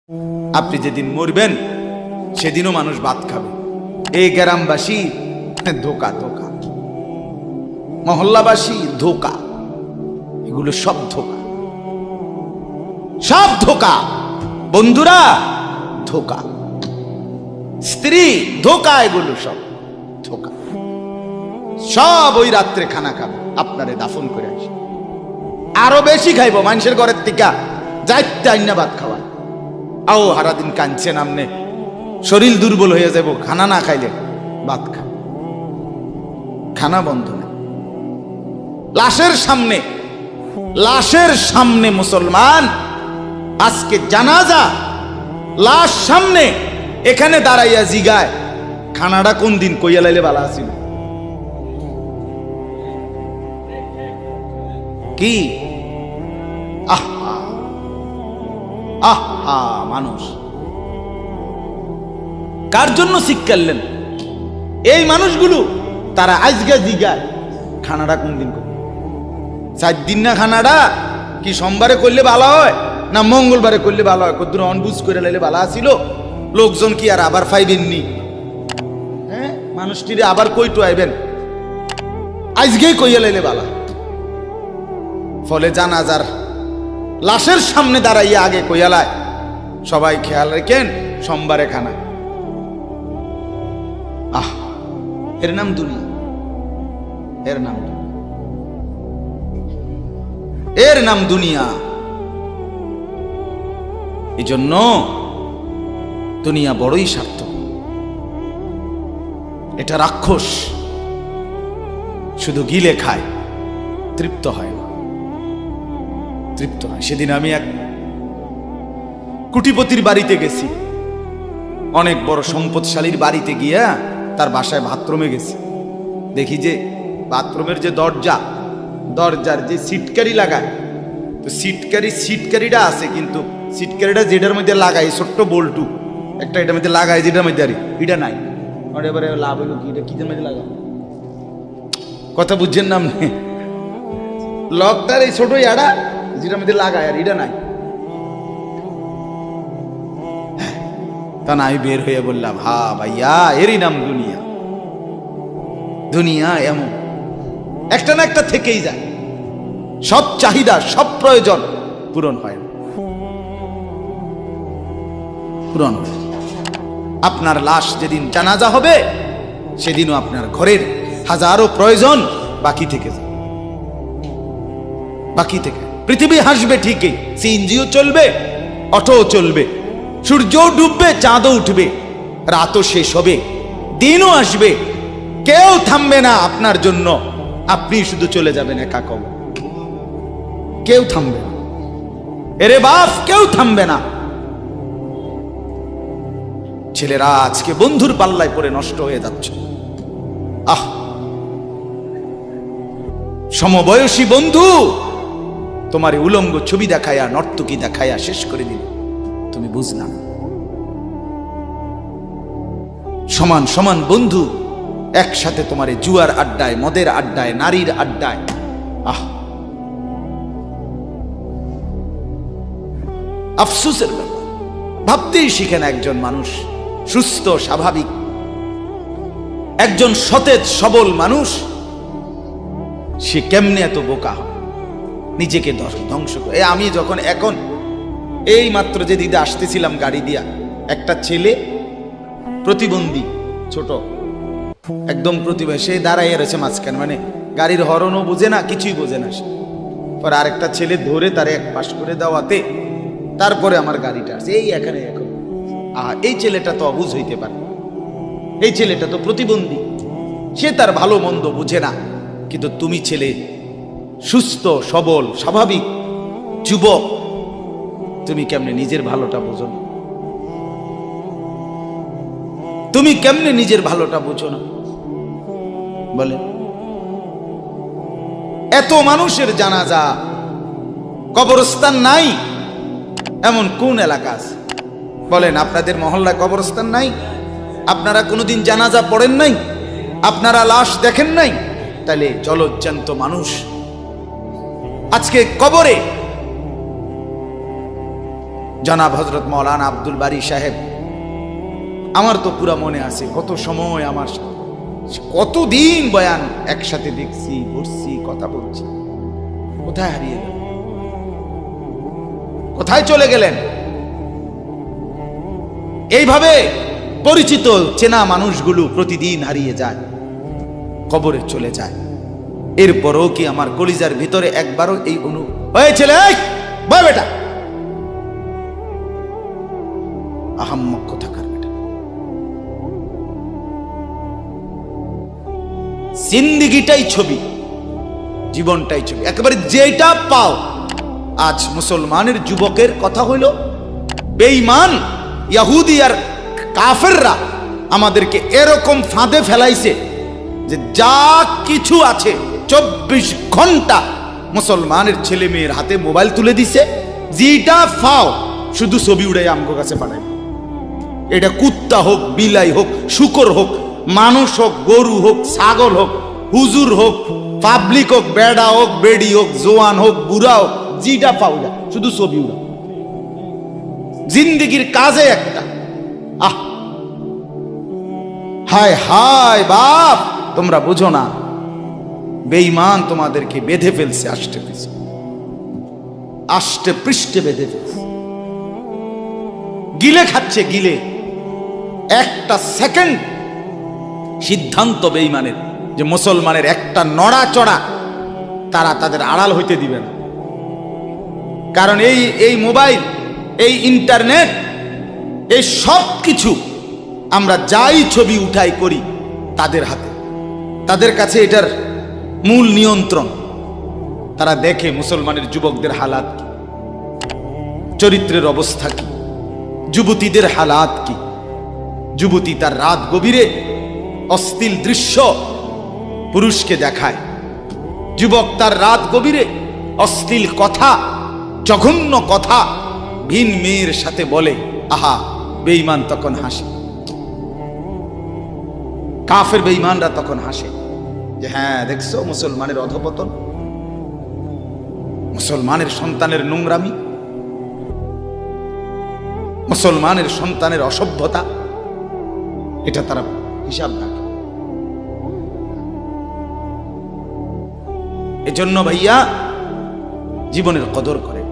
আপনি যেদিন মরবেন সেদিনও মানুষ ভাত খাবে। এই গ্রামবাসী ধোকা ধোকা, মহল্লাবাসী ধোকা, এগুলো সব ধোকা, সব ধোকা। বন্ধুরা ধোকা, স্ত্রী ধোকা, এগুলো সব ধোকা। সব ওই রাত্রে খানা খাবে, আপনারে দাফন করে আসে। আরো বেশি খাইব মানুষের ঘরের থেকে যাইতে আইনা ভাত খাওয়া। আও সারাদিন কাঁদছেন আমনে, শরীর দুর্বল হয়ে যাব, খানা না খাইলে ভাত খা, খানা বন্ধ না। লাশের সামনে, লাশের সামনে মুসলমান আজকে জানাজা, লাশ সামনে, এখানে দাঁড়াইয়া জিগায় খানাটা কোন দিন কইয়া লাইলে বালা আছিল। কি আহা আহা, মানুষ কার জন্য শিক্ষালেন? এই মানুষগুলো তারা আজকে জিগায় খানাটা কোন দিন করবে। 4 দিন না খানাটা কি সোমবারে করলে ভালো হয় না মঙ্গলবারে করলে ভালো হয়? কদ্দুর অনবুঝ করে লাইলে ভালো আছিল, লোকজন কি আর আবার পাইবেননি? হ্যাঁ, মানুষটিরে আবার কইটু আইবেন, আজকেই কইয়া লাইলে ভালো। ফলে জানাজার লাশের সামনে দাঁড়াইয়া আগে কইয়ালায় সবাই খেয়াল রেখেন সোমবারে খানা। আহ, এর নাম দুনিয়া, এর নাম দুনিয়া, এর নাম দুনিয়া। এই জন্য দুনিয়া বড়ই স্বার্থক, এটা রাক্ষস, শুধু গিলে খায়, তৃপ্ত হয় না, তৃপ্ত হয়। সেদিন আমি এক কুটিপতির বাড়িতে গেছি, অনেক বড় সম্পদশালীর বাড়িতে গিয়া তার বাসায় বাথরুমে গেছি। দেখি যে বাথরুমের যে দরজা, দরজার যে সিটকারি লাগায়, তো সিটকারিটা আছে, কিন্তু সিটকারিটা যেটার মধ্যে লাগাই ছোট্ট বল্টু একটা, এটার মধ্যে লাগাই যেটার মধ্যে আর এটা নাই। এবারে লাভ হইল কি, এটা কিদের মধ্যে লাগাও? কথা বুঝছেন না? লকটার এই ছোট ইয়াটা যেটার মধ্যে লাগায় আর এটা নাই। তা না, আমি বের হয়ে বললাম, হা ভাইয়া, এরই নাম দুনিয়া। দুনিয়া এমন একটা না একটা থেকেই যায়, সব চাহিদা, সব প্রয়োজন পূরণ হয় না, পূরণ হয়। আপনার লাশ যেদিন জানাজা হবে সেদিনও আপনার ঘরের হাজারো প্রয়োজন বাকি থেকে যায়, বাকি থেকে। পৃথিবী হাসবে ঠিকই, সিএনজিও চলবে, অটোও চলবে, সূর্যও ডুববে, চাঁদও উঠবে, রাতও শেষ হবে, দিনও আসবে, কেউ থামবে না আপনার জন্য। আপনি শুধু চলে যাবেন একা কবর, কেউ থামবে না। এরে বাপ, কেউ থামবে না। ছেলেরা আজকে বন্ধুর পাল্লায় পড়ে নষ্ট হয়ে যাচ্ছে। আহ, সমবয়সী বন্ধু তোমার উলঙ্গ ছবি দেখায়া, নর্তকী দেখায়া শেষ করে দিল, তুমি বুঝলাম। সমান সমান বন্ধু একসাথে তোমার জুয়ার আড্ডায়, মদের আড্ডায়, নারীর আড্ডায়। আহ, আফসোসের ব্যাপার। ভাবতেই শিখেন একজন মানুষ সুস্থ স্বাভাবিক, একজন সতেজ সবল মানুষ, সে কেমনে এত বোকা হয়, নিজেকে ধ্বংস করে। আমি যখন এখন এই মাত্র যে দিদা আসতেছিলাম গাড়ি দিয়া, একটা ছেলে প্রতিবন্ধী, ছোট একদম প্রতিবন্ধী, সে দাঁড়াইয়া রয়েছে মাঝখানে, মানে গাড়ির হরনও বোঝে না, কিছুই বোঝে না। সে পরে আরেকটা ছেলে ধরে তারে এক পাশ করে দেওয়াতে তারপরে আমার গাড়িটা আসছে এই এখানে। এখন এই ছেলেটা তো অবুঝ হইতে পারে, এই ছেলেটা তো প্রতিবন্ধী, সে তার ভালো মন্দ বুঝে না। কিন্তু তুমি ছেলে সুস্থ সবল স্বাভাবিক যুবক, তুমি কেমনে নিজের ভালোটা বোঝো না? তুমি কেমনে নিজের ভালোটা বোঝো না বলে? এত মানুষের জানাজা, কবরস্থান নাই এমন কোন এলাকা আছে বলেন? আপনাদের মহল্লায় কবরস্থান নাই? আপনারা কোনোদিন জানাজা পড়েন নাই? আপনারা লাশ দেখেন নাই? তাহলে জলজ্জান্ত মানুষ আজকে কবরে জনাব হযরত মাওলানা আব্দুল বারী সাহেব, আমার তো পুরা মনে আছে কত সময় আমার কতদিন বয়ান একসাথে দেখছি, বসছি, কথা বলছি। কোথায় হারিয়ে গেল? কোথায় চলে গেলেন? এইভাবে পরিচিত চেনা মানুষগুলো প্রতিদিন হারিয়ে যায়, কবরে চলে যায়। এরপরও কি আমার কলিজার ভিতরে একবারও এই হয়েছিল বেটা আহাম্মক কোথাকার বেটা, জিন্দিগিটাই ছবি, জীবনটাই ছবি, একেবারে যেটা পাও। আজ মুসলমানের যুবকের কথা হইল বেঈমান ইহুদি আর কাফেররা আমাদেরকে এরকম ফাঁদে ফেলাইছে যে যা কিছু আছে 24 ঘন্টা মুসলমানের ছেলে মেয়ের হাতে মোবাইল তুলে দিছে। যেটা ফাও শুধু ছবি উড়াই আমগো কাছে পাঠায়। এটা কুত্তা হোক, বিলাই হোক, শুকর হোক, মানুষ হোক, গরু হোক, ছাগল হোক, হুজুর হোক, পাবলিক হোক, বেড়া হোক, বেড়ি হোক, জোয়ান হোক, বুড়া হোক, যেটা পাও না শুধু ছবি উড়া। জিন্দিগির কাজে একটা আহ হায় হায় বাপ, তোমরা বুঝো না, বেঈমান তোমাদেরকে বেঁধে ফেলছে, আষ্টে পৃষ্ঠে বেঁধে ফেলছে, গিলে খাচ্ছে, গিলে। একটা সেকেন্ড সিদ্ধান্ত বেঈমানের যে মুসলমানের একটা নড়াচড়া তারা তাদের আড়াল হইতে দিবে না। কারণ এই মোবাইল, এই ইন্টারনেট, এই সব কিছু আমরা যাই ছবি উঠাই করি তাদের হাতে, তাদের কাছে এটার মূল নিয়ন্ত্রণ। তারা দেখে মুসলমানের যুবকদের হালাত কি, চরিত্রের অবস্থা কি, যুবতীদের হালাত কি। যুবতী তার রাত গভীরে অশ্লীল দৃশ্য পুরুষকে দেখায়, যুবক তার রাত গভীরে অশ্লীল কথা, জঘন্য কথা ভিন মেয়ের সাথে বলে। আহা, বেঈমান তখন হাসে, কাফের বেঈমানরা তখন হাসে যে হ্যাঁ দেখছো মুসলমানের অধপতন, মুসলমানের সন্তানের নোংরামি, মুসলমানের সন্তানের অসভ্যতা, এটা তারা হিসাব রাখে। এজন্য ভাইয়া জীবনের কদর করে।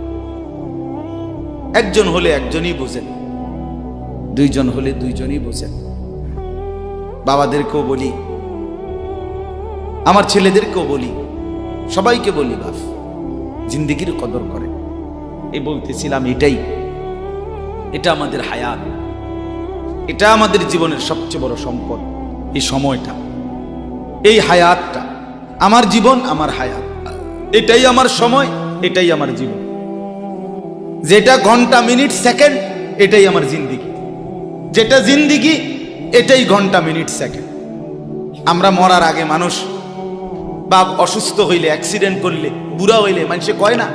একজন হলে একজনই বোঝেন, দুইজন হলে দুইজনই বোঝেন। বাবাদেরকেও বলি, আমার ছেলেদেরকেও বলি, সবাইকে বলি, বাপ জিন্দিগির কদর করে। এই বলতেছিলাম, এটা আমাদের হায়াত, এটা আমাদের জীবনের সবচেয়ে বড় সম্পদ। এই সময়টা, এই হায়াতটা, আমার জীবন, আমার হায়াত, এটাই আমার সময়, এটাই আমার জীবন। যেটা ঘন্টা, মিনিট, সেকেন্ড, এটাই আমার জিন্দিগি। যেটা জিন্দিগি, এটাই ঘন্টা, মিনিট, সেকেন্ড। আমরা মরার আগে মানুষ বা অসুস্থ হইলে, অ্যাক্সিডেন্ট করলে, বুড়া হইলে মানুষে কয় না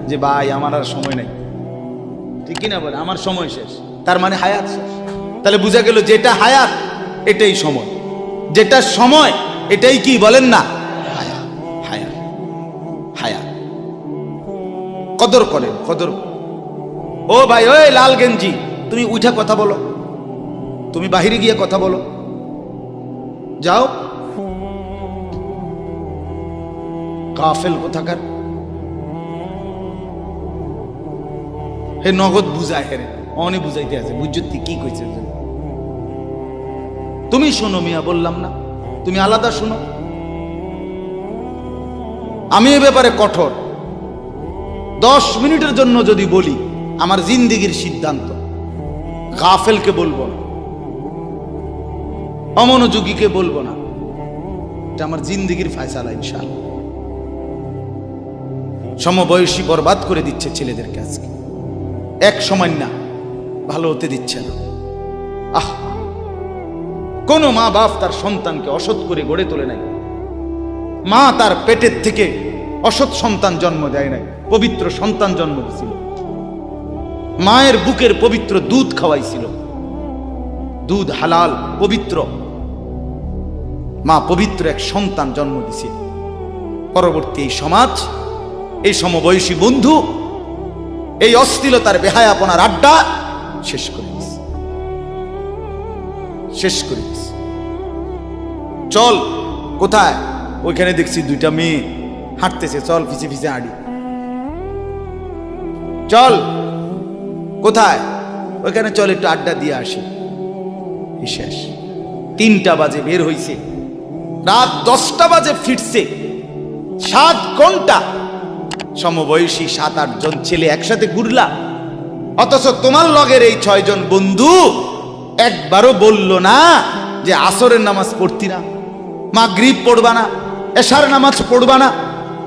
যে ভাই আমার আর সময় নাই, ঠিক কিনা বলে, আমার সময় শেষ, তার মানে হায়াত শেষ। তাহলে বোঝা গেল যেটা হায়াত এটাই সময়, যেটা সময় এটাই কি বলেন না হায়াত। হায়াত হায়াত কদর করেন, কদর। ও ভাই, ওই লাল গেঞ্জি, তুমি উঠা কথা বলো, তুমি বাহিরে গিয়ে কথা বলো, যাও। কাফেল কোথাকার, হে নগদ বুঝায়, হেরে অনেক বুঝাইতে আছে, বুঝতে কি কইছে। তুমি শোনো মিয়া, বললাম না তুমি আলাদা শোনো। আমি এ ব্যাপারে কঠোর। 10 মিনিটের জন্য যদি বলি, আমার জিন্দিগির সিদ্ধান্ত, গাফেলকে বলবো না, অমনোযোগীকে বলবো না, এটা আমার জিন্দিগির ফায়সালা ইনশাআল্লাহ। সমবয়সী বরবাদ করে দিচ্ছে ছেলেদেরকে আজকে, এক সময় না ভালো হতে দিচ্ছে না। আহ, কোন মা বাপ তার সন্তানকে অসৎ করে গড়ে তোলে নাই। মা তার পেটের থেকে অসৎ সন্তান জন্ম দেয় নাই, পবিত্র সন্তান জন্ম দিয়েছিল। মায়ের বুকের পবিত্র দুধ খাওয়াইছিল, দুধ হালাল পবিত্র। মা পবিত্র এক সন্তান জন্ম দিয়েছিল। পরবর্তী এই সমাজ, এই সমবয়সী বন্ধু এই অশ্লীলতার বেহায়াপনার আড্ডা শেষ করে দিস, শেষ করে দিস। চল কোথায়? ওইখানে দেখছি দুইটা মেয়ে হাঁটতেছে, চল পিছে পিছে হাঁটি। চল কোথায়? ওইখানে চল একটু আড্ডা দিয়ে আসি। শেষ। 3টা বাজে বের হইছে, রাত 10টা বাজে ফিরছে। 7 ঘন্টা সমবয়সী 7-8 জন ছেলে একসাথে ঘুরলা, অথচ তোমার লগের এই 6 জন বন্ধু একবারও বলল না যে আসরের নামাজ পড়তি না, মাগরিব পড়বা না, এশার নামাজ পড়বা না।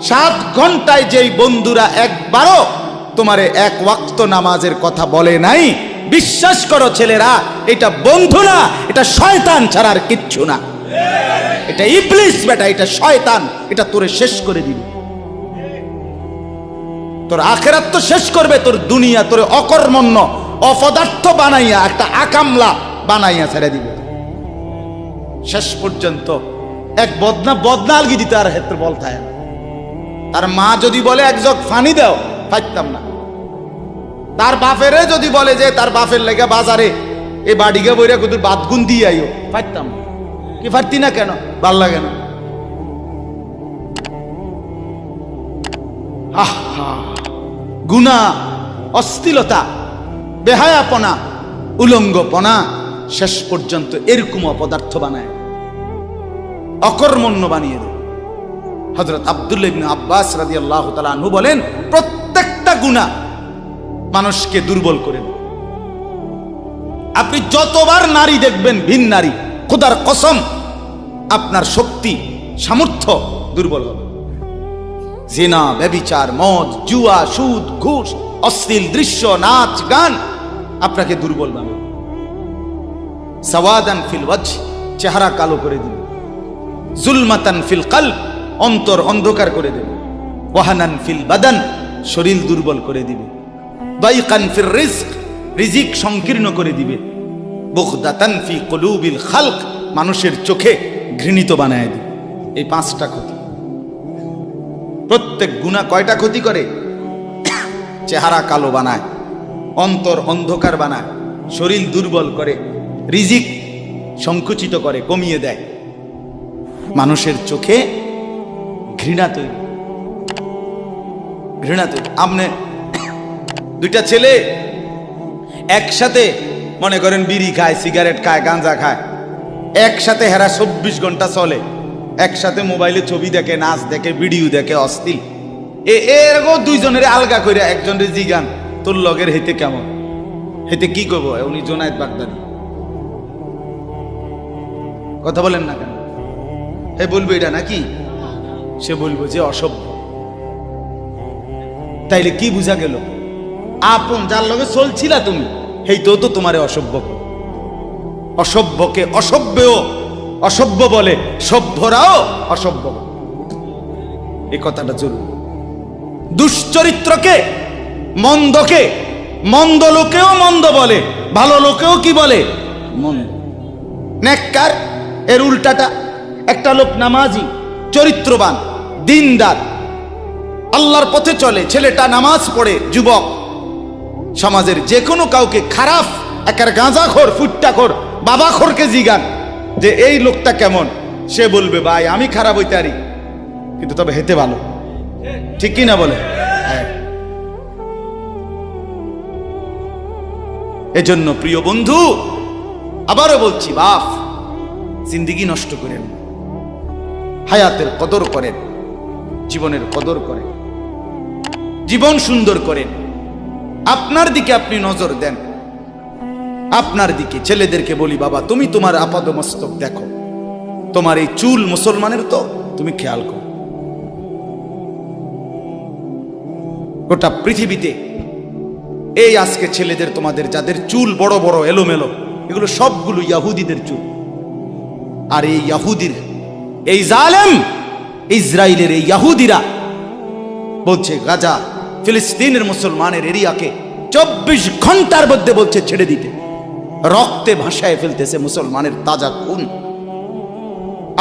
7 ঘন্টায় যেই বন্ধুরা একবারও তোমারে 1 ওয়াক্ত নামাজের কথা বলে নাই, বিশ্বাস করো ছেলেরা, এটা বন্ধু না, এটা শয়তান ছাড়া আর কিচ্ছু না। এটা ইবলিস বেটা, এটা শয়তান, এটা তোরে শেষ করে দিবে। তোর আখিরাত তো শেষ করবে, তোর দুনিয়া তোরে অকর্মণ্য অপদার্থ বানাইয়া একটা আকামলা বানাইয়া ছেড়ে দিবে। শেষ পর্যন্ত এক বদনা আলগি দিতে আর ক্ষেত্রে বলতায় না। তার মা যদি বলে 1 জগ পানি দাও, পাইতাম না। তার বাপেরে যদি বলে যে তার বাপের লেগে বাজারে এই বাড়িকে বইরা কত বাদগুন দিয়ে আইও, পাইতাম না। কি পারতি না কেন? ভাল লাগে না। গুনাহ, অশ্লীলতা, বেহায়াপনা, উলঙ্গপনা শেষ পর্যন্ত এরকম অপদার্থ বানায়, অকর্মণ্য বানিয়ে দেয়। হযরত আব্দুল্লাহ ইবনে আব্বাস রাদিয়াল্লাহু তাআলা আনহু বলেন, প্রত্যেকটা গুনাহ মানুষকে দুর্বল করে দেয়। আপনি যতবার নারী দেখবেন ভিন নারী, খোদার কসম আপনার শক্তি সামর্থ্য দুর্বল হবে। জিনা, ব্যভিচার, মদ, জুয়া, সুদ, ঘুষ, অশ্লীল দৃশ্য, নাচ গান আপনাকে দুর্বল বানাবে। সাওয়াদান ফিল ওয়াজহ, চেহারা কালো করে দিবে। জুলমাতান ফিল কলব, অন্তর অন্ধকার করে দেবে। ওয়াহানান ফিল বাদান, শরীর দুর্বল করে দিবে। দাইকান ফির রিজক, রিজিক সংকীর্ণ করে দিবে। বুগদাতান ফি কুলুবিল খালক, মানুষের চোখে ঘৃণিত বানায় দিবে। এই 5টা ক্ষতি। প্রত্যেক গুনাহ কয়টা ক্ষতি করে? চেহারা কালো বানায়, অন্তর অন্ধকার বানায়, শরীর দুর্বল করে, রিজিক সংকুচিত করে, কমিয়ে দেয়, মানুষের চোখে ঘৃণা তৈরি, ঘৃণা তৈরি। আপনি 2টা ছেলে একসাথে মনে করেন বিড়ি খায়, সিগারেট খায়, গাঁজা খায়, একসাথে হেরা 24 ঘন্টা চলে, একসাথে মোবাইলে ছবি দেখে, নাচ দেখে, ভিডিও দেখে, অশ্লীল। এরকম 2 জনের আলগা করে একজনের জিগান তোর লগের হেতে কেমন, হেতে কি করবো? উনি জোনায়েদ বাগদাদি। কথা বলেন না কেন? হে বলবো এটা নাকি? সে বলবো যে অসভ্য। তাইলে কি বুঝা গেল? আপন যার লগে চলছিলা তুমি, হেই তো তোমারে অসভ্য। অসভ্যকে অসভ্যও অসভ্য বলে, সভ্যরাও অসভ্য বলে। এই কথাটা জরুরি। দুশ্চরিত্রকে, মন্দকে মন্দ লোকেও মন্দ বলে, ভালো লোকেও কি বলে? মন্দ। নেককার এর উল্টাটা। একটা লোক নামাজি, চরিত্রবান, দিনদার, আল্লাহর পথে চলে, ছেলেটা নামাজ পড়ে, যুবক, সমাজের যে কোনো কাউকে খারাপ, একার গাঁজাখোর, ফুট্টাখোর, বাবাখোরকে জিগান যে এই লোকটা কেমন, সে বলবে ভাই আমি খারাপ হইতে পারি, কিন্তু তবে হেতে ভালো। ঠিক কি না বলে? হ্যাঁ। এজন্য প্রিয় বন্ধু, আবারও বলছি, বাপ জিন্দেগি নষ্ট করেন, হায়াতের কদর করেন, জীবনের কদর করেন, জীবন সুন্দর করেন। আপনার দিকে আপনি নজর দেন, আপনার দিকে। ছেলেদেরকে বলি, বাবা তুমি তোমার আপাদমস্তক দেখো, তোমার এই চুল মুসলমানের তো, তুমি খেয়াল করো। গোটা পৃথিবীতে এই আজকে ছেলেদের, তোমাদের যাদের চুল বড় বড় এলোমেলো, এগুলো সবগুলো ইহুদিদের চুল। আর এই ইহুদির, এই জালেম ইসরায়েলের এই ইহুদিরা বলছে গাজা, ফিলিস্তিনের মুসলমানের এরিয়াকে 24 ঘন্টার মধ্যে বলছে ছেড়ে দিতে। রক্তে ভাসায় ফেলতেছে মুসলমানের তাজা খুন।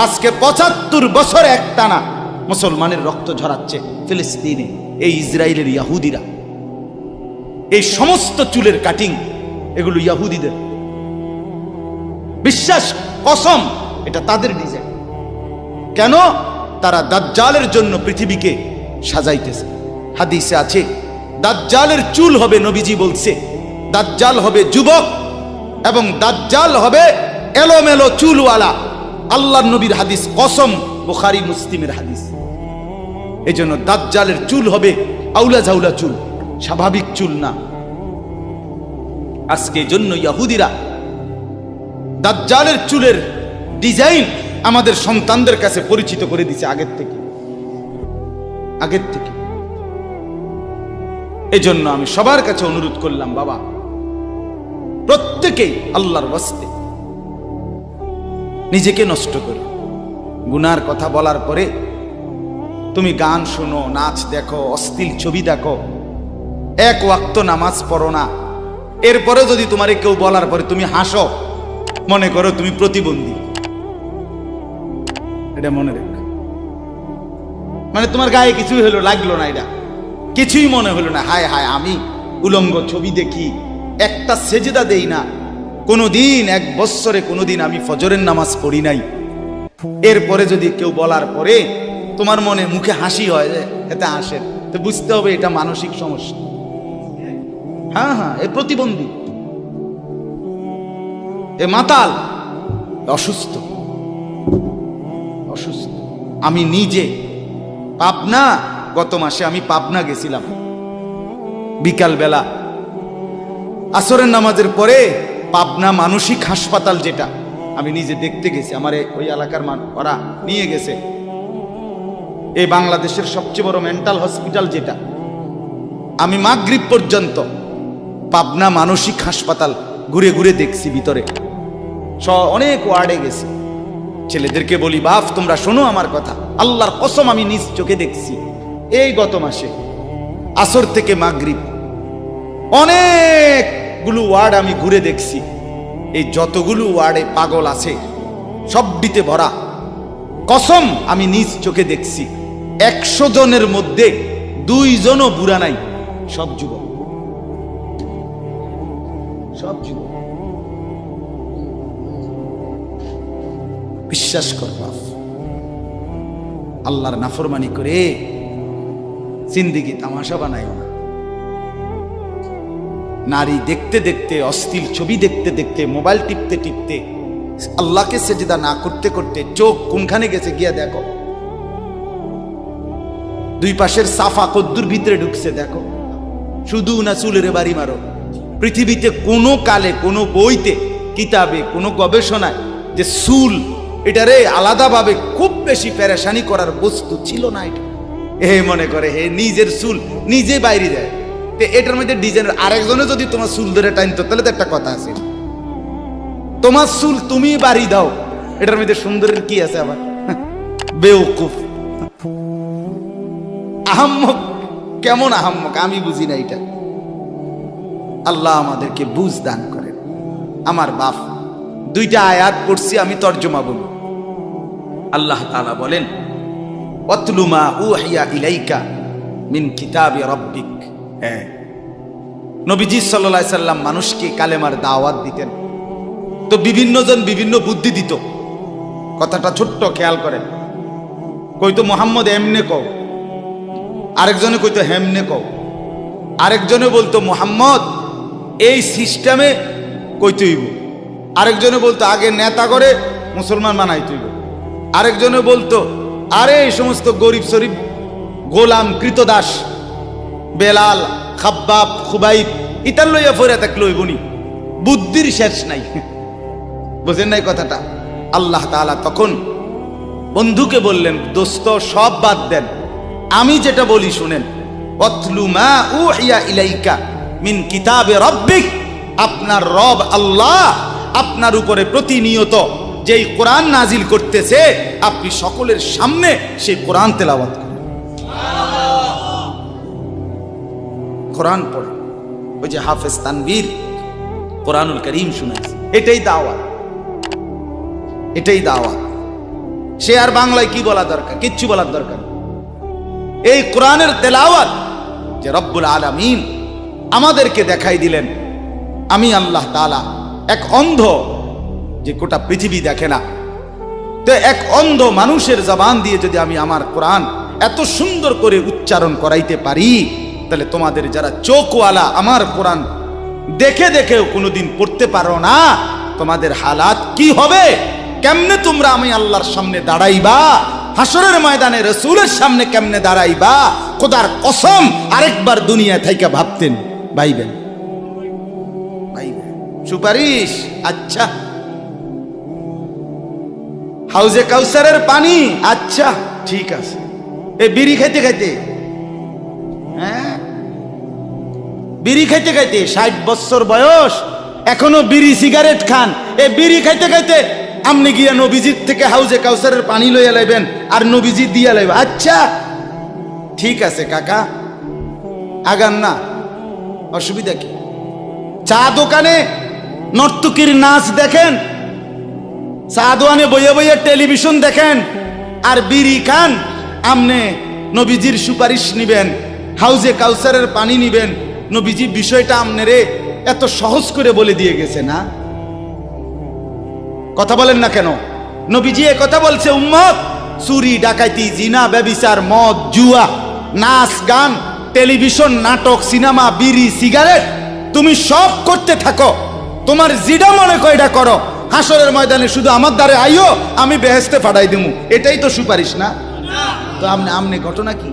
আজকে 75 বছর একটানা মুসলমানের রক্ত ঝরাচ্ছে ফিলিস্তিনে এই ইসরায়েলের ইহুদিরা। এই সমস্ত চুলের কাটিং এগুলো ইহুদিদের। বিশ্বাস, কসম, এটা তাদের ডিজাইন। কেন? তারা দাজ্জালের জন্য পৃথিবীকে সাজাইতেছে। হাদিসে আছে দাজ্জালের চুল হবে, নবীজি বলছে দাজ্জাল হবে যুবক এবং দাজ্জাল হবে এলোমেলো চুলওয়ালা। আল্লাহর নবীর হাদিস, কসম, বুখারী মুসলিমের হাদিস। এই জন্য দাজ্জালের চুল হবে আউলা ঝাউলা চুল, স্বাভাবিক চুল না। আজকে জন্য ইহুদিরা দাজ্জালের চুলের ডিজাইন আমাদের সন্তানদের কাছে পরিচিত করে দিছে আগের থেকে। এজন্য আমি সবার কাছে অনুরোধ করলাম, বাবা প্রত্যেকেই আল্লাহর ওয়াস্তে নিজেকে নষ্ট করে। গুনার কথা বলার পরে তুমি গান শোনো, নাচ দেখো, অশ্লীল ছবি দেখো, এক ওয়াক্ত নামাজ পড়ো না, এরপরে যদি তোমারে কেউ বলার পরে তুমি হাসো, মনে করো তুমি প্রতিবন্ধী। এটা মনে রেখ, মানে তোমার গায়ে কিছুই হলো, লাগলো না, এটা কিছুই মনে হলো না। হায় হায়, আমি উলঙ্গ ছবি দেখি, একটা সেজদা দেই না কোনোদিন, 1 বছরে কোনোদিন আমি ফজরের নামাজ পড়ি নাই, এরপরে যদি কেউ বলার পরে তোমার মনে মুখে হাসি হয়, এতে হাসেন, তো বুঝতে হবে এটা মানসিক সমস্যা। হ্যাঁ, এ প্রতিবন্ধী, এ মাতাল, অসুস্থ। আমি নিজে পাবনা, গত মাসে আমি পাবনা গেছিলাম, বিকাল বেলা আসরের নামাজের পরে পাবনা মানসিক হাসপাতাল, যেটা আমি নিজে দেখতে গেছি, আমার ওই এলাকার ওরা নিয়ে গেছে, এই বাংলাদেশের সবচেয়ে বড় মেন্টাল হসপিটাল যেটা। আমি মাগরিব পর্যন্ত পাবনা মানসিক হাসপাতাল ঘুরে ঘুরে দেখছি, ভিতরে অনেক ওয়ার্ডে গেছি। ছেলেদেরকে বলি, বাপ তোমরা শোনো আমার কথা, আল্লাহর কসম আমি নিজ চোখে দেখছি। এই গত মাসে আসর থেকে মাগরিব অনেকগুলো ওয়ার্ড আমি ঘুরে দেখছি। এই যতগুলো ওয়ার্ডে পাগল আছে সবটিতে ভরা। কসম, আমি নিজ চোখে দেখছি। 100 জনের মধ্যে 2 জনও বুড়া নাই, সব যুবক। বিশ্বাস কর বাপ, আল্লাহর নাফরমানি করে জিন্দেগি তামাশা বানায় না। নারী দেখতে দেখতে, অশ্লীল ছবি দেখতে দেখতে, মোবাইল টিপতে টিপতে, আল্লাহকে সেজদা না করতে করতে চোখ কোনখানে গেছে গিয়া দেখো। 2 পাশের সাফা কদ্দুর ভিতরে ঢুকছে দেখো। শুধু না চুলের বাড়ি মারো। পৃথিবীতে কোনো কালে, কোনো বইতে, কিতাবে, কোনো গবেষণায় যে চুল এটারে আলাদাভাবে খুব বেশি পেরেশানি করার বস্তু ছিল না। এটা মনে করে নিজের চুল নিজে বাইরে দেয়, এটার মধ্যে ডিজাইন। আরেকজনে যদি তোমার চুল ধরে টাইনতো তাহলে তো একটা কথা আছে, তোমার চুল তুমি বাড়ি দাও, এটার মধ্যে সুন্দরের কি আছে আবার? বেওকুফ, আহাম্মক। কেমন আহাম্মক আমি বুঝি না এটা। আল্লাহ আমাদেরকে বুঝ দান করেন। আমার বাপ 2টা আয়াত পড়ছি, আমি তর্জমা বলি। আল্লাহ তাআলা বলেন, ওয়াতলু মা উহিয়া ইলাইকা মিন কিতাবি রাব্বিক। নবীজি সাল্লাল্লাহু আলাইহি সাল্লাম মানুষকে কালেমার দাওয়াত দিতেন, তো বিভিন্ন জন বিভিন্ন বুদ্ধি দিত। কথাটা ছোট্ট, খেয়াল করেন। কইতো মুহাম্মদ এমনে কও, আরেকজনে কইতো হেমনে কও, আরেকজনে বলতো মুহাম্মদ এই সিস্টেমে কইতে হইব, আরেকজনে বলতো আগে নেতা করে মুসলমান বানাইতে হইব, আরেকজনে বলতো আরে এই সমস্ত গরিব শরীফ গোলাম কৃতদাস বেলাল খাব্বাব খুবাইব ইতার লইয়া ফইরা থাকলে হইবনি। বুদ্ধির শেষ নাই। বুঝেন নাই কথাটা? আল্লাহ তাআলা তখন বন্ধুকে বললেন, দোস্ত সব বাদ দেন, আমি যেটা বলি শুনেন। ওয়াতলু মা উহিয়া ইলাইকা মিন কিতাবে রাব্বিক। আপনার রব আল্লাহ আপনার উপরে প্রতিনিয়ত যেই কোরআন নাজিল করতেছে, আপনি সকলের সামনে সেই কোরআন তেলাওয়াত করেন, কোরআন পড়ে। ওই যে হাফেজ তানভীর কোরআনুল কারীম শুনাইছে, এটাই দাওয়াত, এটাই দাওয়াত। সে আর বাংলায় কি বলা দরকার? কিচ্ছু বলার দরকার। এই কোরআনের তেলাওয়াত যে রব্বুল আলামিন আমাদেরকে দেখাই দিলেন আমি আল্লাহ তাআলা এক অন্ধ, যে গোটা পৃথিবী দেখে না, তো এক অন্ধ মানুষের জবান দিয়ে যদি আমি আমার কোরআন এত সুন্দর করে উচ্চারণ করাইতে পারি, তাহলে তোমাদের যারা চোখওয়ালা আমার কোরআন দেখে দেখেও কোনোদিন পড়তে পারো না, তোমাদের হালাত কি হবে? কেমনে তোমরা আমি আল্লাহর সামনে দাঁড়াইবা? হাসরের ময়দানে রাসূলের সামনে কেমনে দাঁড়াইবা? খোদার কসম আরেকবার দুনিয়া থেকে ভাবতেন, ভাইবেন সুপারিশ। আচ্ছা, হাউজে কাউসারের পানি, আচ্ছা ঠিক আছে। এই বিড়ি খাইতে খাইতে, হ্যাঁ বিড়ি খাইতে খাইতে 60 বছর বয়স, এখনো বিড়ি সিগারেট খান। এই বিড়ি খাইতে খাইতে আপনি গিয়া নবীজির থেকে হাউজে কাউসারের পানি লইয়া লাইবেন আর নবীজি দিয়া লাইবেন। আচ্ছা ঠিক আছে কাকা, আগান না, অসুবিধা কি? চা দোকানে নর্তকীর নাচ দেখেন, চা দোকানে বইয়া বইয়া টেলিভিশন দেখেন, আর বিড়ি খান। আমনে নবীজির সুপারিশ নিবেন, হাউজে কাউসারের পানি নিবেন। নবীজি বিষয়টা আমনেরে এত সহজ করে বলে দিয়ে গেছে না? কথা বলেন না কেন? নবীজি এ কথা বলছে, উম্মত চুরি ডাকাতি জিনা ব্যভিচার মদ জুয়া নাচ গান টেলিভিশন নাটক সিনেমা বিড়ি সিগারেট তুমি সব করতে থাকো, তোমার জিডা মনে কয়টা করো, হাসরের ময়দানে শুধু আমার দ্বারে আইও, আমি বেহেশতে পাঠাই দিমু। এটাই তো সুপারিশ না? তো আমনে ঘটনা কি,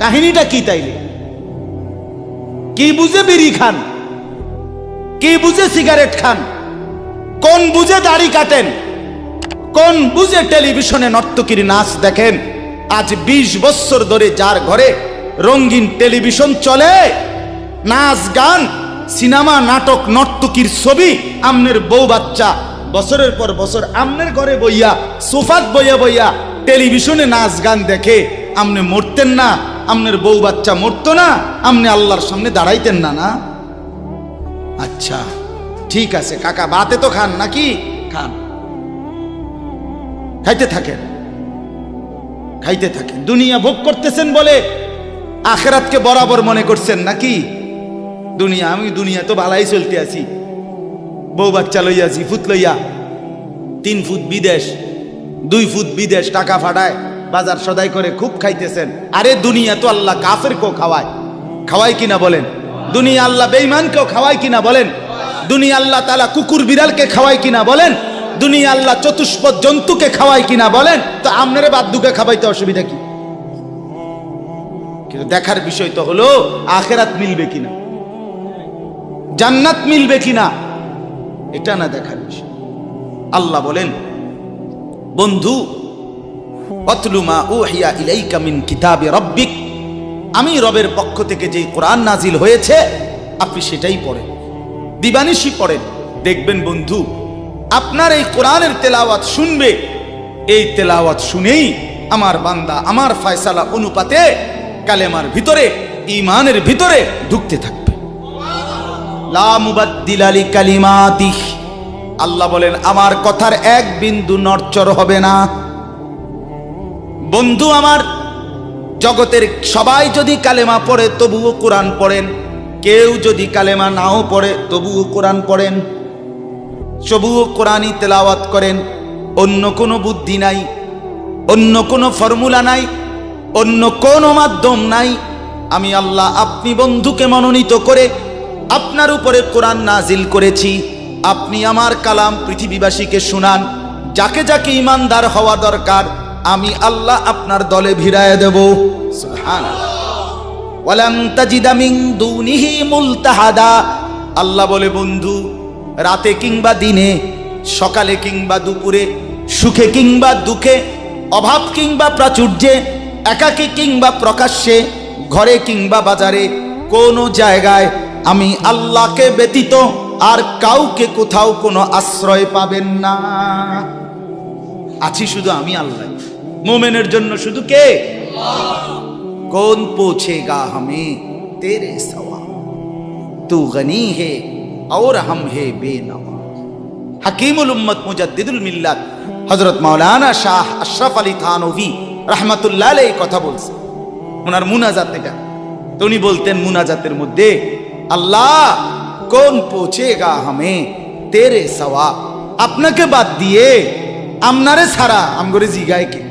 কাহিনীটা কি? তাইলে কি বুঝে বিড়ি খান, কি বুঝে সিগারেট খান, কোন বুঝে দাড়ি কাটেন, কোন বুঝে টেলিভিশনে নর্তকীর নাচ দেখেন? আজ 20 বছর ধরে যার ঘরে রঙিন টেলিভিশন চলে, নাচ গান সিনেমা নাটক নর্তকীর ছবি, আমনের বউ বাচ্চা বছরের পর বছর আমনের ঘরে বইয়া সোফাত বইয়া বইয়া টেলিভিশনে নাচ গান দেখে, আমনে মরতেন না? আমনের বউ বাচ্চা মরতো না? আমনে আল্লাহর সামনে দাঁড়াইতেন না? না? আচ্ছা ঠিক আছে কাকা, বাতে তো খান নাকি? খান, খাইতে থাকেন, খাইতে থাকেন। দুনিয়া ভোগ করতেছেন বলে আখিরাতকে বরাবর মনে করছেন নাকি? দুনিয়া, আমি দুনিয়া তো ভালাই চলতে আছি, বউ বাচ্চা লইয়া 2 ফুট লইয়া 3 ফুট বিদেশ 2 ফুট বিদেশ টাকা ফাটায় বাজার সদাই করে খুব খাইতেছেন। আরে দুনিয়া তো আল্লাহ কাফেরকেও খাওয়ায়, খাওয়ায় কিনা বলেন? দুনিয়া আল্লাহ বেঈমানকেও খাওয়ায় কিনা বলেন? দুনিয়া আল্লাহ তাআলা কুকুর বিড়ালকে খাওয়ায় কিনা বলেন? দুনিয়া আল্লাহ চতুষ্পদ জন্তুকে খাওয়ায় কিনা বলেন? তো আমনেরে বাদ্দুকে খাওয়াইতে অসুবিধা কি? কিন্তু দেখার বিষয় তো হলো আখিরাত মিলবে কিনা, জান্নাত মিলবে কিনা, এটা না দেখার বিষয়। আল্লাহ বলেন, বন্ধু অতলু মা উহিয়া ইলাইকা মিন কিতাবি রাব্বিক, আমি রবের পক্ষ থেকে যেই কোরআন নাজিল হয়েছে আপনি সেটাই পড়েন, দিবানিশি পড়েন। দেখবেন বন্ধু আপনার এই কোরআনের তেলাওয়াত শুনবে, এই তেলাওয়াত শুনেই আমার বান্দা আমার ফয়সালা অনুপাতে কালেমার ভিতরে ঈমানের ভিতরে ঢুকতে থাকবে। লা মুবাদ্দিলা লিকালিমাতিহ, আল্লাহ বলেন আমার কথার এক বিন্দু নড়চড় হবে না। বন্ধু আমার, জগতের সবাই যদি কালেমা পড়ে তবুও কোরআন পড়েন, কেউ যদি কালেমা নাও পড়ে তবুও কোরআন পড়েন, তবুও কোরআনই তেলাওয়াত করেন। অন্য কোনো বুদ্ধি নাই, অন্য কোনো ফর্মুলা নাই, অন্য কোনো মাধ্যম নাই। আমি আল্লাহ আপনি বন্ধুকে মনোনীত করে আপনার উপরে কোরআন নাজিল করেছি, আপনি আমার কালাম পৃথিবীবাসীকে শুনান। যাকে যাকে ইমানদার হওয়া দরকার আমি আল্লাহ আপনার দলে ভিড়ায় দেব। সুবহানাল্লাহ। ওয়ালান তাজিদা মিন দুনিহি মুলতাহাদা, আল্লাহ বলে বন্ধু রাতে কিংবা দিনে, সকালে কিংবা দুপুরে, সুখে কিংবা দুঃখে, অভাব কিংবা প্রাচুর্যে, একাকী কিংবা প্রকাশ্যে, ঘরে কিংবা বাজারে, কোনো জায়গায় আমি আল্লাহকে ব্যতীত আর কাউকে কোথাও কোনো আশ্রয় পাবেন না। আছি শুধু আমি আল্লাহ। মোমেনের জন্য শুধু কে? কौन पूछेगा हमें तेरे सवा, तू गनी है और हम है बेनवा। हकीमुल उम्मत मुजद्दिदुल मिल्लत हजरत मौलाना शाह अशरफ अली थानवी रहमतुल्लाह अलैहि কথা বলছে ওনার মুনাজাত এটা। তো উনি বলতেন মুনাজাতের মধ্যে, আল্লাহ কোন পৌঁছেগা হামে তেরে সওয়া, আপনাকে বাদ দিয়ে আমনারে ছাড়া আমগরে জিগায় কে,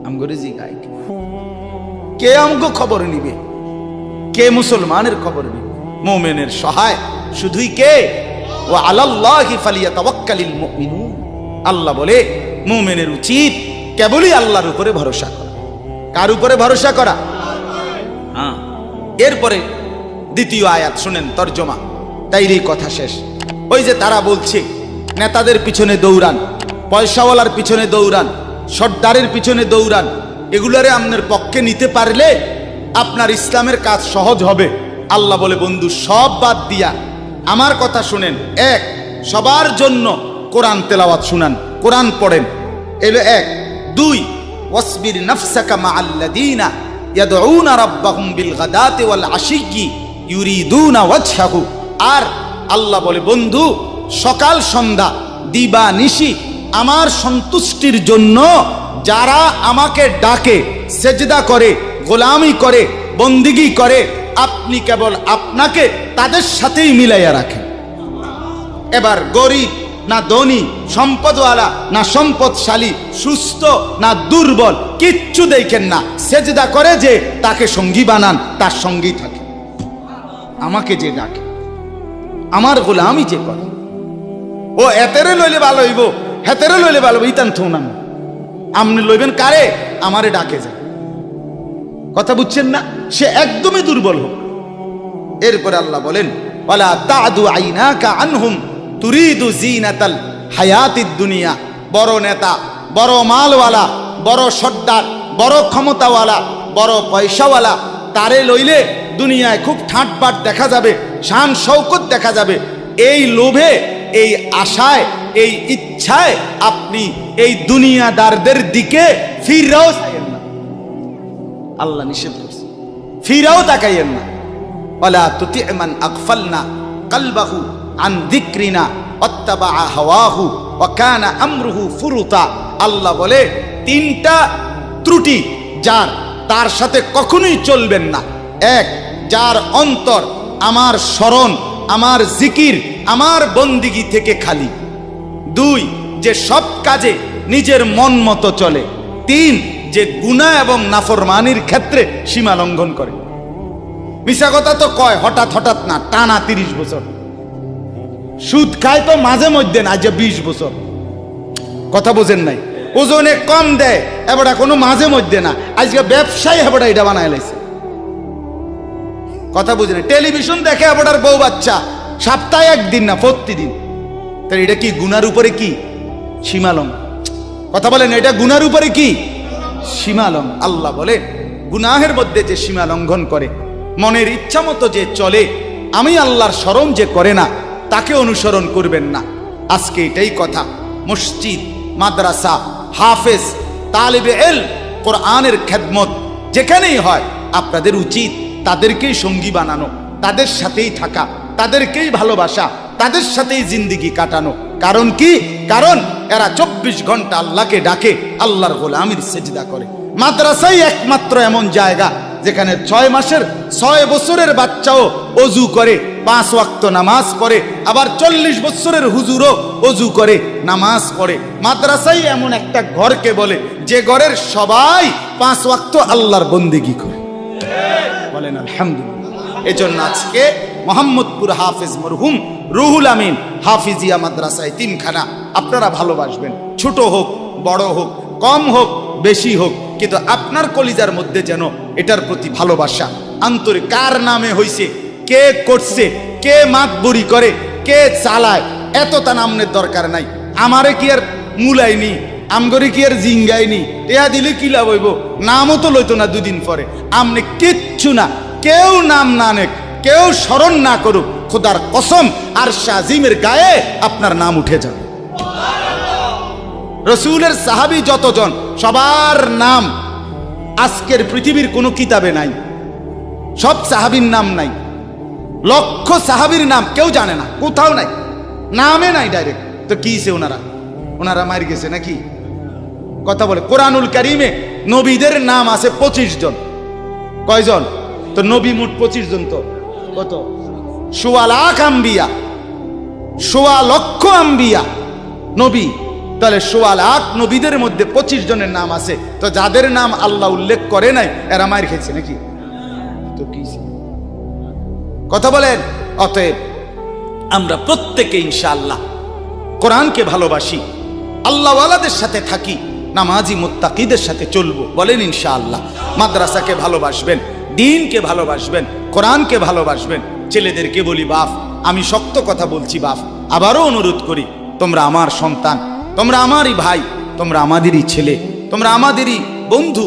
আমগরে জিগায় কে, কে আমগো খবর নিবে, কে মুসলমানের খবর নিবে? মুমিনের সহায় শুধুই কে? ওয়া আলাল্লাহি ফালিয়াতাওয়াক্কালিল মুমিনুন। আল্লাহ বলে মুমিনের উচিত কেবলই আল্লাহর উপরে ভরসা করা। কার উপরে ভরসা করা? হ্যাঁ। এরপরে দ্বিতীয় আয়াত শুনেন, তরজমা, তাইরই কথা শেষ। ওই যে তারা বলছে নেতাদের পিছনে দৌড়ান, পয়সাওয়ালার পিছনে দৌড়ান, সর্দারের পিছনে দৌড়ান, এগুলারে আপনার পক্ষে নিতে পারলে আপনার ইসলামের কাজ সহজ হবে। আল্লাহ বলে বন্ধু সব বাদ দিয়া আমার কথা শুনেন। এক, সবার জন্য কোরআন তেলাওয়াত শুনান, কোরআন পড়েন, এলো এক। দুই, ওয়াসবির নাফসাকা মাআল্লাযীনা ইয়াদউনা রাব্বাহুম বিল গাদাতি ওয়াল আশিয়্যি ইউরিদুনা ওয়াজহাহু। আর আল্লাহ বলে বন্ধু সকাল সন্ধ্যা দিবা নিশি আমার সন্তুষ্টির জন্য যারা আমাকে ডাকে, সেজদা করে, গোলামি করে, বন্দিগি করে, আপনি কেবল আপনাকে তাদের সাথেই মিলাইয়া রাখেন। এবার গরিব না ধনী, সম্পদওয়ালা না সম্পদশালী, সুস্থ না দুর্বল, কিচ্ছু দেখেন না, সেজদা করে যে তাকে সঙ্গী বানান, তার সঙ্গী থাকে। আমাকে যে ডাকে, আমার গোলামি যে করে, ও এতেরে লইলে ভালো হইব, হেতেরে লইলে ভালো হইব, ইতান থৌ না, আপনি লইবেন কারে? আমারে ডাকে যায়। কথা বুঝছেন না? সে একদমই দুর্বল হোক। এরপরে আল্লাহ বলেন, ওয়ালা তা'দু আইনাকা আনহুম তুরিদু জিনাতাল হায়াতিদ দুনিয়া। বড় নেতা, বড় মালওয়ালা, বড় সর্দার, বড় ক্ষমতাওয়ালা, বড় পয়সাওয়ালা, তারে লইলে দুনিয়ায় খুব ঠাটবাট দেখা যাবে, শান শৌকত দেখা যাবে। এই লোভে, এই আশায়, এই ইচ্ছায় আপনি এই দুনিয়াদারদের দিকে ফিরাও চাইয়েন না। আল্লাহ নিষেধ করছে, ফিরাও তাকাইয়েন না। ওয়ালা তুতি মান আগফালনা কলবাহু আন যিকরিনা ওয়াত্তাবা হাওয়াহু ওয়া কানা আমরুহু ফুরুতা। আল্লাহ বলে তিনটা ত্রুটি যার, তার সাথে কখনোই চলবেন না। এক, যার অন্তর আমার স্মরণ, আমার জিকির, আমার বন্দিগি থেকে খালি। দুই, যে সব কাজে নিজের মন মতো চলে। তিন, যে গুনাহ এবং নাফরমানির ক্ষেত্রে সীমা লঙ্ঘন করে। মিশা কথা তো কয় হঠাৎ হঠাৎ না, টানা 30 বছর। সুদ খায় তো মাঝে মধ্যে না, যে 20 বছর। কথা বোঝেন নাই? ওজনে কম দেয় এবার কোনো মাঝে মধ্যে না, আজকে ব্যবসায়ী এবার এটা বানায় লাইছে। কথা বুঝেন? টেলিভিশন দেখে এবার বউ বাচ্চা, সপ্তাহে একদিন না, প্রতিদিন। তাহলে এটা কি গুনার উপরে কি সীমালঙ্ঘন? কথা বলেন, এটা গুনার উপরে কি সীমালঙ্ঘন? আল্লাহ বলে গুনাহের মধ্যে যে সীমা লঙ্ঘন করে, মনের ইচ্ছা মতো যে চলে, আমি আল্লাহর স্মরণ যে করে না, তাকে অনুসরণ করবেন না। আজকে এটাই কথা। মসজিদ, মাদ্রাসা, হাফেজ, তালিবে ইলম, কোরআনের খেদমত যেখানেই হয়, আপনাদের উচিত তাদেরকেই সঙ্গী বানানো, তাদের সাথেই থাকা, তাদেরকেই ভালোবাসা, তাদের সাথেই জিন্দেগি কাটানো। কারণ কি? কারণ এরা 24 ঘন্টা আল্লাহকে ডাকে, আল্লাহর গোলামির সেজদা করে। মাদ্রাসাই একমাত্র এমন জায়গা যেখানে 6 মাসের 6 বছরের বাচ্চাও অজু করে, 5 ওয়াক্ত নামাজ পড়ে, আবার 40 বছরের হুজুরও অজু করে, নামাজ পড়ে। মাদ্রাসাই এমন একটা ঘরকে বলে যে ঘরের সবাই 5 ওয়াক্ত আল্লাহর বন্দেগী করে। বলেন আলহামদুলিল্লাহ। এজন্য আজকে মোহাম্মদপুর হাফেজ মরহুম রুহুল আমিন হাফিজিয়া মাদ্রাসায় 3খানা আপনারা ভালোবাসবেন। ছোট হোক, বড় হোক, কম হোক, বেশি হোক, কিন্তু আপনার কলিজার মধ্যে যেন এটার প্রতি ভালোবাসা, আন্তরিক। কার নামে হইছে, কে করছে, কে মাতবরি করে, কে চালায়, এত তা নামের দরকার নাই। আমারে কি আর মুলাইনি, আমগরে কি আর জিঙ্গাইনি, টেয়া দিলে কি লাভ হইব? নামও তো লইতো না 2 দিন পরে। আমনে কিচ্ছু না, কেউ নাম না নেক, কেউ স্মরণ না করুক, খোদার কসম আরশে আজিমের গায়ে আপনার নাম উঠে যাবে। রসুলের সাহাবী যতজন, সবার নাম আজকের পৃথিবীর কোনো কিতাবে নাই। সব সাহাবীর নাম নাই, লক্ষ সাহাবীর নাম কেউ জানে না, কোথাও নাই, নামে নাই ডাইরেক্ট। তো কিছে ওনারা মার গেছে নাকি? কথা বলে কোরআনুল কারীমে নবীদের নাম আছে 25 জন। কয়জন? তো নবী মোট 25 জন। তো কত? 1.25 লাখ আম্বিয়া, 1.25 লক্ষ আম্বিয়া নবী। তাহলে 1.25 লাখ নবীদের মধ্যে 25 জনের নাম আছে। তো যাদের নাম আল্লাহ উল্লেখ করে নাই এরা মার খেয়েছে নাকি? তো কি কথা বলেন? অতএব আমরা প্রত্যেকে ইনশাআল্লাহ কোরআনকে ভালোবাসি, আল্লাহওয়ালাদের সাথে থাকি, নামাজি মুত্তাকিদের সাথে চলবো। বলেন ইনশাআল্লাহ। মাদ্রাসাকে ভালোবাসবেন, দ্বীনকে ভালোবাসবেন, কোরআনকে ভালোবাসবেন। ছেলেদেরকে বলি বাপ, আমি শক্ত কথা বলছি বাপ, আবারও অনুরোধ করি, তোমরা আমার সন্তান, তোমরা আমারই ভাই, তোমরা আমাদেরই ছেলে, তোমরা আমাদেরই বন্ধু।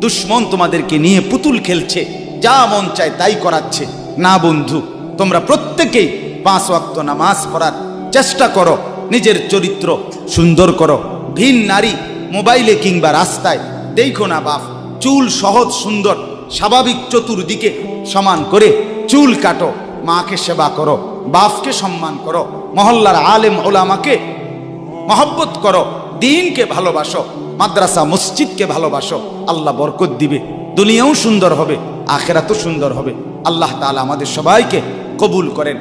দুশ্মন তোমাদেরকে নিয়ে পুতুল খেলছে, যা মন চায় তাই করাচ্ছে। না বন্ধু, তোমরা প্রত্যেকেই 5 ওয়াক্ত নামাজ পড়ার চেষ্টা করো, নিজের চরিত্র সুন্দর করো। ভিন নারী মোবাইলে কিংবা রাস্তায় দেখো না বাপ। চুল সহজ সুন্দর স্বাভাবিক চতুর্দিকে সমান করে চুল কাটো, মাকে সেবা করো, বাপকে সম্মান করো, মহল্লার আলেম ওলামাকে মহব্বত করো, দ্বীনকে ভালোবাসো, মাদ্রাসা মসজিদকে ভালোবাসো। আল্লাহ বরকত দিবে, দুনিয়াও সুন্দর হবে, আখিরাতও সুন্দর হবে। আল্লাহ তাআলা আমাদের সবাইকে কবুল করেন।